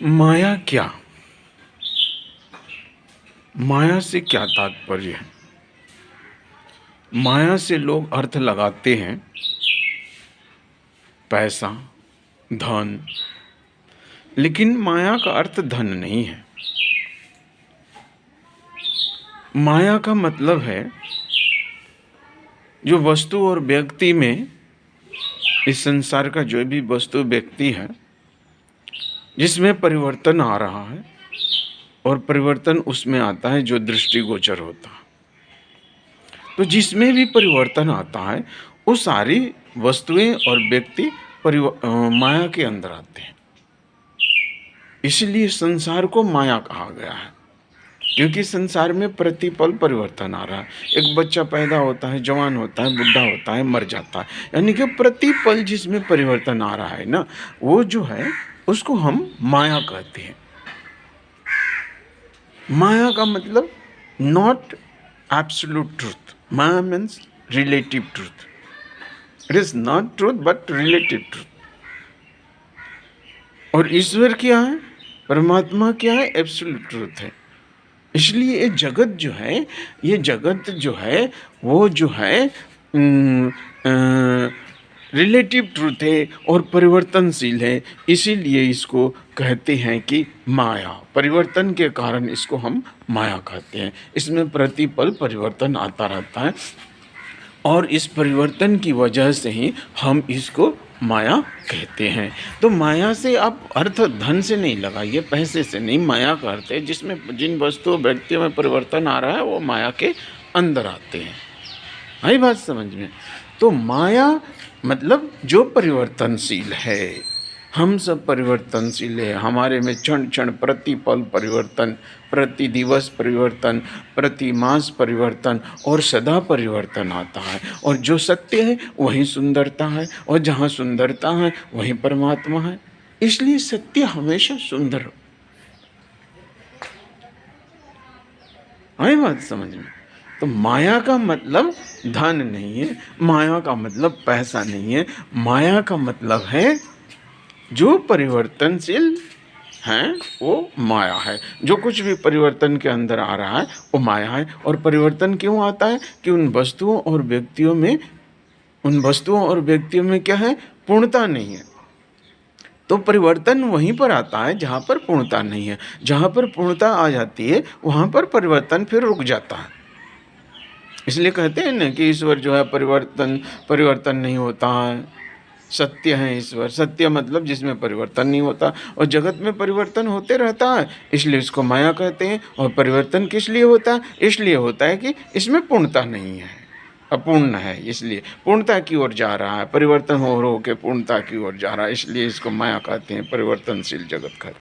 माया क्या? माया से क्या तात्पर्य है? माया से लोग अर्थ लगाते हैं पैसा, धन, लेकिन माया का अर्थ धन नहीं है। माया का मतलब है जो वस्तु और व्यक्ति में, इस संसार का जो भी वस्तु व्यक्ति है जिसमें परिवर्तन आ रहा है, और परिवर्तन उसमें आता है जो दृष्टिगोचर होता है। तो जिसमें भी परिवर्तन आता है वो सारी वस्तुएं और व्यक्ति माया के अंदर आते हैं। इसलिए संसार को माया कहा गया है, क्योंकि संसार में प्रतिपल परिवर्तन आ रहा है। एक बच्चा पैदा होता है, जवान होता है, बुढ़ा होता है, मर जाता है, यानी कि प्रतिपल जिसमें परिवर्तन आ रहा है ना, वो जो है उसको हम माया कहते हैं। माया का मतलब not absolute truth. Maya means relative truth. It is not truth but relative truth. और ईश्वर क्या है, परमात्मा क्या है, एब्सोल्यूट ट्रूथ है। इसलिए ये जगत जो है, ये जगत जो है वो जो है रिलेटिव ट्रूथ है और परिवर्तनशील है। इसीलिए इसको कहते हैं कि माया, परिवर्तन के कारण इसको हम माया कहते हैं। इसमें प्रतिपल परिवर्तन आता रहता है और इस परिवर्तन की वजह से ही हम इसको माया कहते हैं। तो माया से आप अर्थ धन से नहीं लगाइए, पैसे से नहीं। माया का अर्थ है जिसमें जिन वस्तुओं व्यक्तियों में परिवर्तन आ रहा है वो माया के अंदर आते हैं। आई बात समझ में? तो माया मतलब जो परिवर्तनशील है। हम सब परिवर्तनशील है। हमारे में क्षण क्षण प्रतिपल परिवर्तन, प्रति दिवस परिवर्तन, प्रति मास परिवर्तन और सदा परिवर्तन आता है। और जो सत्य है वही सुंदरता है, और जहाँ सुंदरता है वही परमात्मा है। इसलिए सत्य हमेशा सुंदर हो। आई बात समझ में? तो माया का मतलब धन नहीं है, माया का मतलब पैसा नहीं है। माया का मतलब है जो परिवर्तनशील है वो माया है। जो कुछ भी परिवर्तन के अंदर आ रहा है वो माया है। और परिवर्तन क्यों आता है? कि उन वस्तुओं और व्यक्तियों में क्या है, पूर्णता नहीं है। तो परिवर्तन वहीं पर आता है जहाँ पर पूर्णता नहीं है। जहाँ पर पूर्णता आ जाती है वहाँ पर परिवर्तन फिर रुक जाता है। इसलिए कहते हैं ना कि ईश्वर जो है परिवर्तन नहीं होता है, सत्य है ईश्वर। सत्य मतलब जिसमें परिवर्तन नहीं होता, और जगत में परिवर्तन होते रहता है, इसलिए इसको माया कहते हैं। और परिवर्तन किस लिए होता है? इसलिए होता है कि इसमें पूर्णता नहीं है, अपूर्ण है, इसलिए पूर्णता की ओर जा रहा है। परिवर्तन हो के पूर्णता की ओर जा रहा है, इसलिए इसको माया कहते हैं, परिवर्तनशील जगत कहते हैं।